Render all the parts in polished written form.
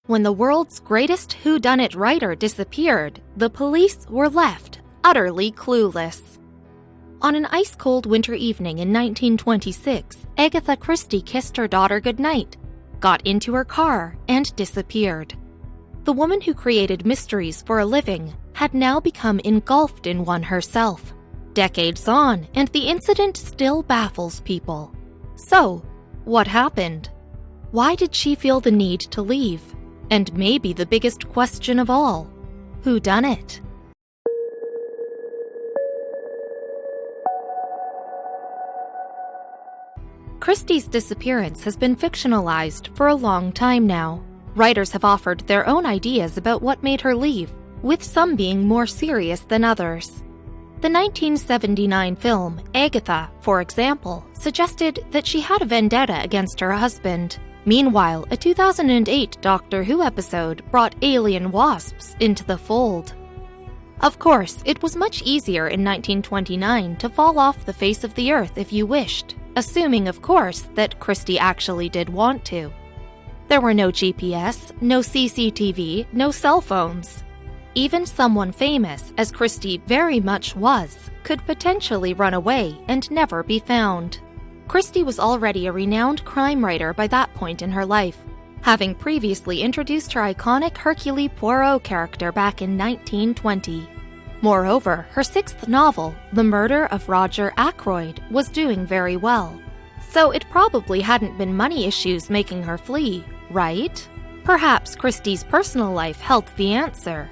When the world's greatest whodunit writer disappeared, the police were left utterly clueless. On an ice-cold winter evening in 1926, Agatha Christie kissed her daughter goodnight, got into her car, and disappeared. The woman who created mysteries for a living had now become engulfed in one herself. Decades on, and the incident still baffles people. So, what happened? Why did she feel the need to leave? And maybe the biggest question of all, who done it? Christie's disappearance has been fictionalized for a long time now. Writers have offered their own ideas about what made her leave, with some being more serious than others. The 1979 film Agatha, for example, suggested that she had a vendetta against her husband. Meanwhile, a 2008 Doctor Who episode brought alien wasps into the fold. Of course, it was much easier in 1929 to fall off the face of the earth if you wished, assuming, of course, that Christie actually did want to. There were no GPS, no CCTV, no cell phones. Even someone famous, as Christie very much was, could potentially run away and never be found. Christie was already a renowned crime writer by that point in her life, having previously introduced her iconic Hercule Poirot character back in 1920. Moreover, her sixth novel, The Murder of Roger Ackroyd, was doing very well. So it probably hadn't been money issues making her flee, right? Perhaps Christie's personal life held the answer.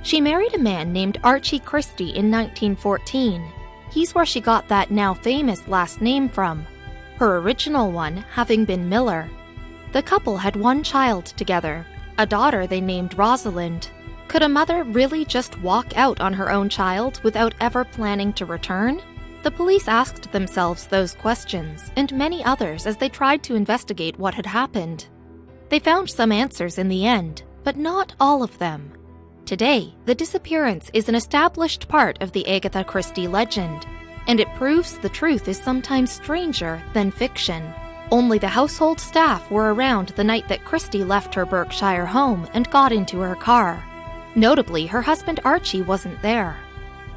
She married a man named Archie Christie in 1914. He's where she got that now famous last name from, her original one having been Miller. The couple had one child together, a daughter they named Rosalind. Could a mother really just walk out on her own child without ever planning to return? The police asked themselves those questions, and many others, as they tried to investigate what had happened. They found some answers in the end, but not all of them. Today, the disappearance is an established part of the Agatha Christie legend, and it proves the truth is sometimes stranger than fiction. Only the household staff were around the night that Christie left her Berkshire home and got into her car. Notably, her husband Archie wasn't there.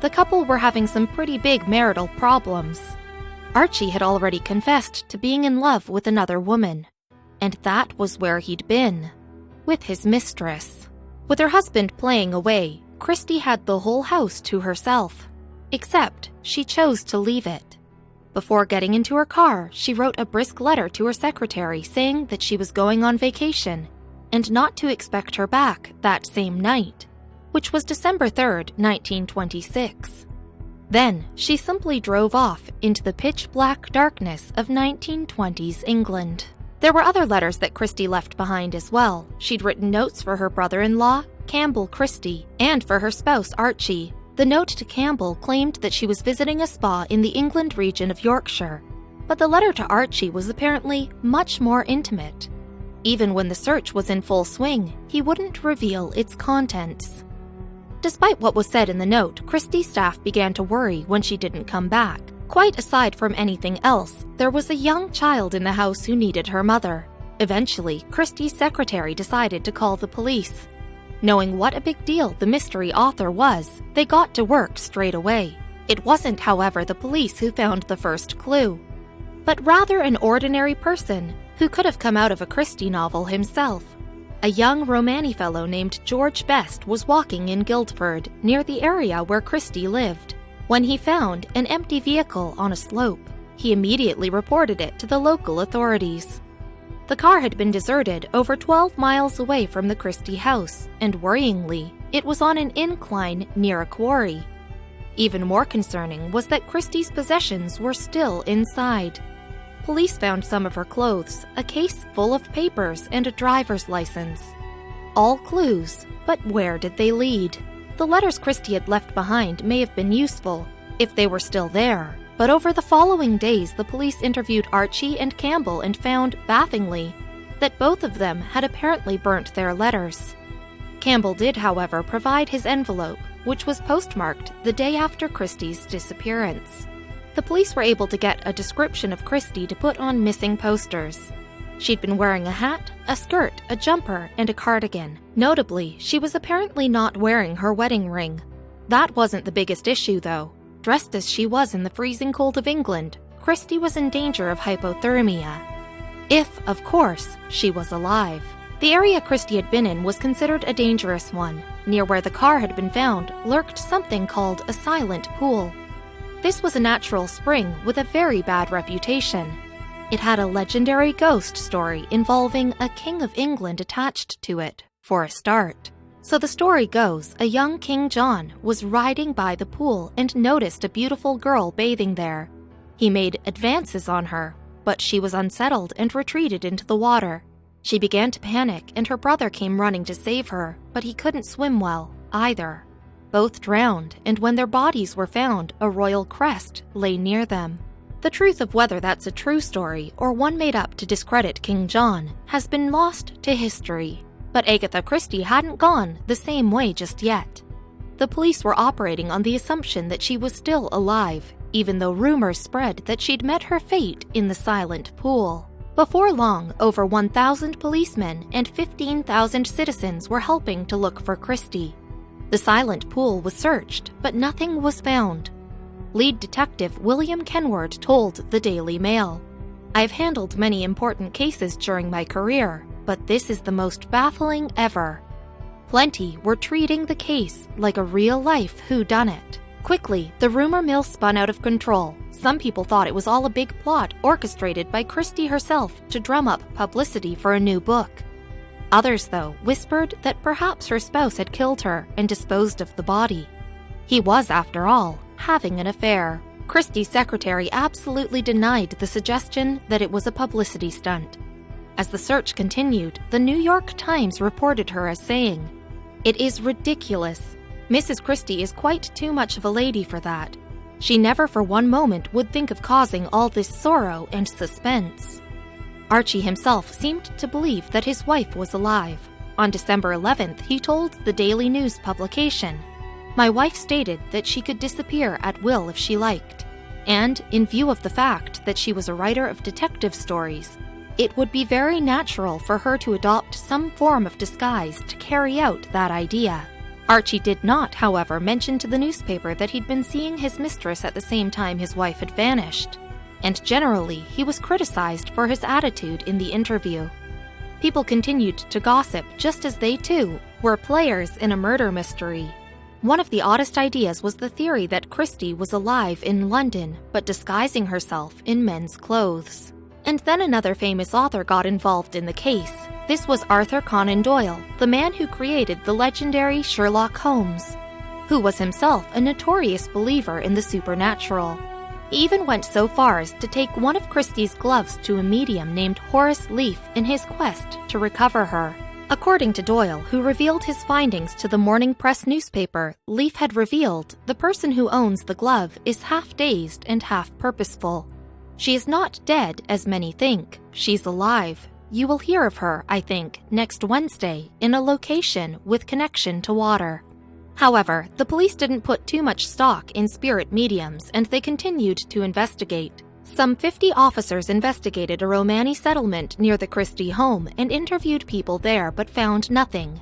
The couple were having some pretty big marital problems. Archie had already confessed to being in love with another woman, and that was where he'd been, with his mistress. With her husband playing away, Christie had the whole house to herself. Except she chose to leave it. Before getting into her car, she wrote a brisk letter to her secretary saying that she was going on vacation and not to expect her back that same night, which was December 3rd, 1926. Then she simply drove off into the pitch-black darkness of 1920s England. There were other letters that Christie left behind as well. She'd written notes for her brother-in-law, Campbell Christie, and for her spouse Archie. The note to Campbell claimed that she was visiting a spa in the England region of Yorkshire, but the letter to Archie was apparently much more intimate. Even when the search was in full swing, he wouldn't reveal its contents. Despite what was said in the note, Christie's staff began to worry when she didn't come back. Quite aside from anything else, there was a young child in the house who needed her mother. Eventually, Christie's secretary decided to call the police. Knowing what a big deal the mystery author was, they got to work straight away. It wasn't, however, the police who found the first clue, but rather an ordinary person who could have come out of a Christie novel himself. A young Romani fellow named George Best was walking in Guildford, near the area where Christie lived, when he found an empty vehicle on a slope. He immediately reported it to the local authorities. The car had been deserted over 12 miles away from the Christie house, and worryingly, it was on an incline near a quarry. Even more concerning was that Christie's possessions were still inside. Police found some of her clothes, a case full of papers, and a driver's license. All clues, but where did they lead? The letters Christie had left behind may have been useful, if they were still there, but over the following days the police interviewed Archie and Campbell and found, bafflingly, that both of them had apparently burnt their letters. Campbell did, however, provide his envelope, which was postmarked the day after Christie's disappearance. The police were able to get a description of Christie to put on missing posters. She'd been wearing a hat, a skirt, a jumper, and a cardigan. Notably, she was apparently not wearing her wedding ring. That wasn't the biggest issue, though. Dressed as she was in the freezing cold of England, Christie was in danger of hypothermia. If, of course, she was alive. The area Christie had been in was considered a dangerous one. Near where the car had been found lurked something called a silent pool. This was a natural spring with a very bad reputation. It had a legendary ghost story involving a king of England attached to it, for a start. So the story goes, a young King John was riding by the pool and noticed a beautiful girl bathing there. He made advances on her, but she was unsettled and retreated into the water. She began to panic and her brother came running to save her, but he couldn't swim well, either. Both drowned, and when their bodies were found, a royal crest lay near them. The truth of whether that's a true story or one made up to discredit King John has been lost to history. But Agatha Christie hadn't gone the same way just yet. The police were operating on the assumption that she was still alive, even though rumors spread that she'd met her fate in the silent pool. Before long, over 1,000 policemen and 15,000 citizens were helping to look for Christie. The silent pool was searched, but nothing was found. Lead detective William Kenward told the Daily Mail, "I've handled many important cases during my career, but this is the most baffling ever. Plenty were treating the case like a real-life whodunit. Quickly, the rumor mill spun out of control. Some people thought it was all a big plot orchestrated by Christie herself to drum up publicity for a new book. Others, though, whispered that perhaps her spouse had killed her and disposed of the body. He was, after all, having an affair. Christie's secretary absolutely denied the suggestion that it was a publicity stunt. As the search continued, the New York Times reported her as saying, "It is ridiculous. Mrs. Christie is quite too much of a lady for that. She never for one moment would think of causing all this sorrow and suspense." Archie himself seemed to believe that his wife was alive. On December 11th, he told the Daily News publication, "My wife stated that she could disappear at will if she liked, and in view of the fact that she was a writer of detective stories, it would be very natural for her to adopt some form of disguise to carry out that idea." Archie did not, however, mention to the newspaper that he'd been seeing his mistress at the same time his wife had vanished, and generally he was criticized for his attitude in the interview. People continued to gossip just as they, too, were players in a murder mystery. One of the oddest ideas was the theory that Christie was alive in London, but disguising herself in men's clothes. And then another famous author got involved in the case. This was Arthur Conan Doyle, the man who created the legendary Sherlock Holmes, who was himself a notorious believer in the supernatural. He even went so far as to take one of Christie's gloves to a medium named Horace Leaf in his quest to recover her. According to Doyle, who revealed his findings to the Morning Press newspaper, Leaf had revealed the person who owns the glove is half dazed and half purposeful. She is not dead, as many think. She's alive. You will hear of her, I think, next Wednesday in a location with connection to water. However, the police didn't put too much stock in spirit mediums and they continued to investigate. Some 50 officers investigated a Romani settlement near the Christie home and interviewed people there but found nothing.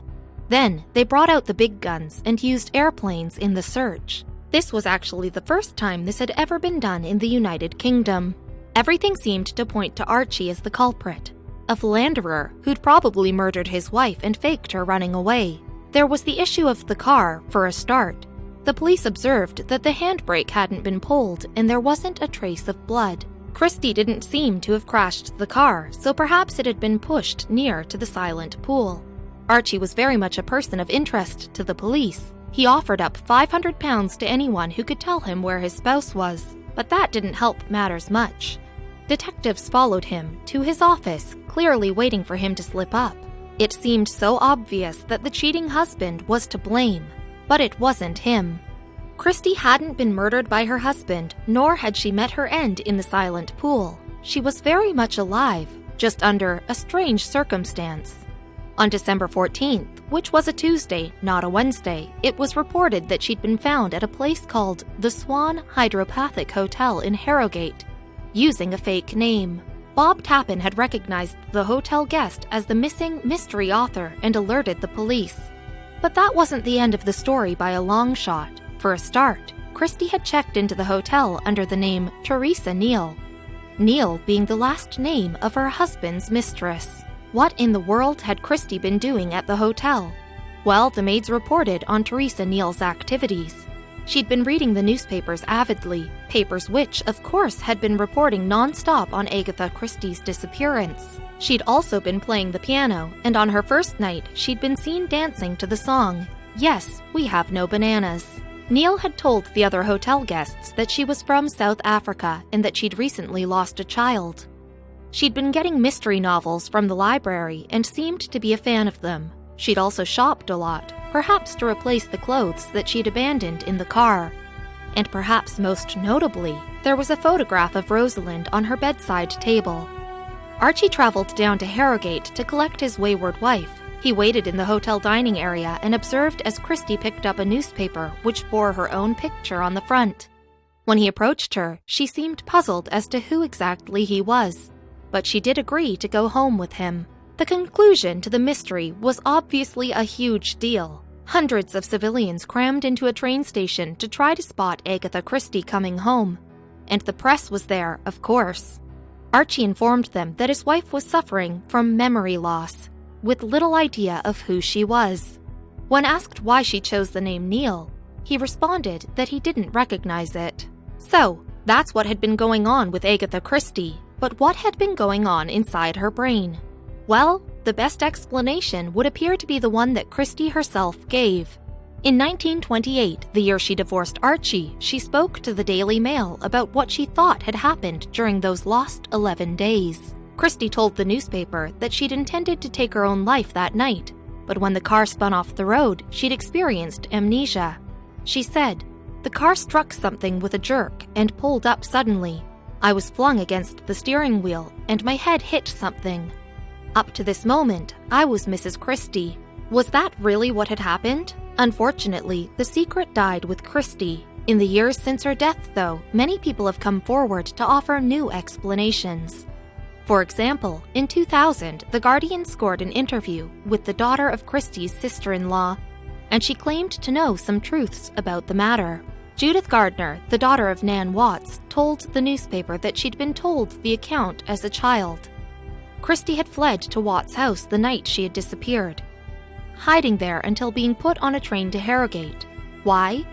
Then, they brought out the big guns and used airplanes in the search. This was actually the first time this had ever been done in the United Kingdom. Everything seemed to point to Archie as the culprit, a philanderer who'd probably murdered his wife and faked her running away. There was the issue of the car, for a start. The police observed that the handbrake hadn't been pulled and there wasn't a trace of blood. Christie didn't seem to have crashed the car, so perhaps it had been pushed near to the silent pool. Archie was very much a person of interest to the police. He offered up £500 to anyone who could tell him where his spouse was, but that didn't help matters much. Detectives followed him to his office, clearly waiting for him to slip up. It seemed so obvious that the cheating husband was to blame, but it wasn't him. Christie hadn't been murdered by her husband, nor had she met her end in the silent pool. She was very much alive, just under a strange circumstance. On December 14th, which was a Tuesday, not a Wednesday, it was reported that she'd been found at a place called the Swan Hydropathic Hotel in Harrogate, using a fake name. Bob Tappan had recognized the hotel guest as the missing mystery author and alerted the police. But that wasn't the end of the story by a long shot. For a start, Christie had checked into the hotel under the name Teresa Neal. Neal being the last name of her husband's mistress. What in the world had Christie been doing at the hotel? Well, the maids reported on Teresa Neal's activities. She'd been reading the newspapers avidly, papers which, of course, had been reporting non-stop on Agatha Christie's disappearance. She'd also been playing the piano, and on her first night, she'd been seen dancing to the song, "Yes, We Have No Bananas." Neal had told the other hotel guests that she was from South Africa and that she'd recently lost a child. She'd been getting mystery novels from the library and seemed to be a fan of them. She'd also shopped a lot, perhaps to replace the clothes that she'd abandoned in the car. And perhaps most notably, there was a photograph of Rosalind on her bedside table. Archie traveled down to Harrogate to collect his wayward wife. He waited in the hotel dining area and observed as Christie picked up a newspaper which bore her own picture on the front. When he approached her, she seemed puzzled as to who exactly he was, but she did agree to go home with him. The conclusion to the mystery was obviously a huge deal. Hundreds of civilians crammed into a train station to try to spot Agatha Christie coming home. And the press was there, of course. Archie informed them that his wife was suffering from memory loss, with little idea of who she was. When asked why she chose the name Neal, he responded that he didn't recognize it. So, that's what had been going on with Agatha Christie, but what had been going on inside her brain? Well, the best explanation would appear to be the one that Christie herself gave. In 1928, the year she divorced Archie, she spoke to the Daily Mail about what she thought had happened during those lost 11 days. Christie told the newspaper that she'd intended to take her own life that night, but when the car spun off the road, she'd experienced amnesia. She said, "The car struck something with a jerk and pulled up suddenly. I was flung against the steering wheel and my head hit something. Up to this moment, I was Mrs. Christie." Was that really what had happened? Unfortunately, the secret died with Christie. In the years since her death, though, many people have come forward to offer new explanations. For example, in 2000, The Guardian scored an interview with the daughter of Christie's sister-in-law, and she claimed to know some truths about the matter. Judith Gardner, the daughter of Nan Watts, told the newspaper that she'd been told the account as a child. Christie had fled to Watts' house the night she had disappeared, hiding there until being put on a train to Harrogate. Why?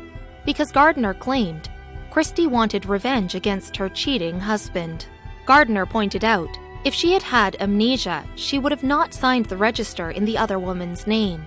Because Gardner claimed Christie wanted revenge against her cheating husband. Gardner pointed out, if she had had amnesia, she would have not signed the register in the other woman's name.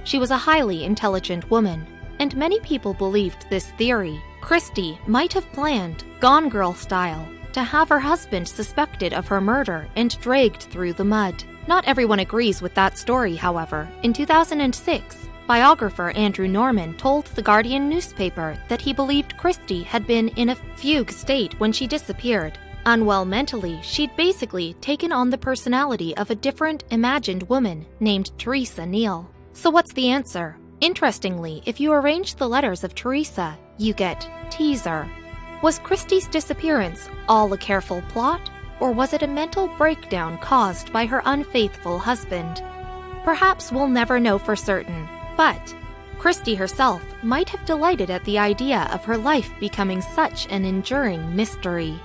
She was a highly intelligent woman, and many people believed this theory. Christie might have planned, Gone Girl style, to have her husband suspected of her murder and dragged through the mud. Not everyone agrees with that story, however. In 2006, biographer Andrew Norman told the Guardian newspaper that he believed Christie had been in a fugue state when she disappeared. Unwell mentally, she'd basically taken on the personality of a different, imagined woman named Teresa Neal. So what's the answer? Interestingly, if you arrange the letters of Teresa, you get teaser. Was Christie's disappearance all a careful plot? Or was it a mental breakdown caused by her unfaithful husband? Perhaps we'll never know for certain, but Christie herself might have delighted at the idea of her life becoming such an enduring mystery.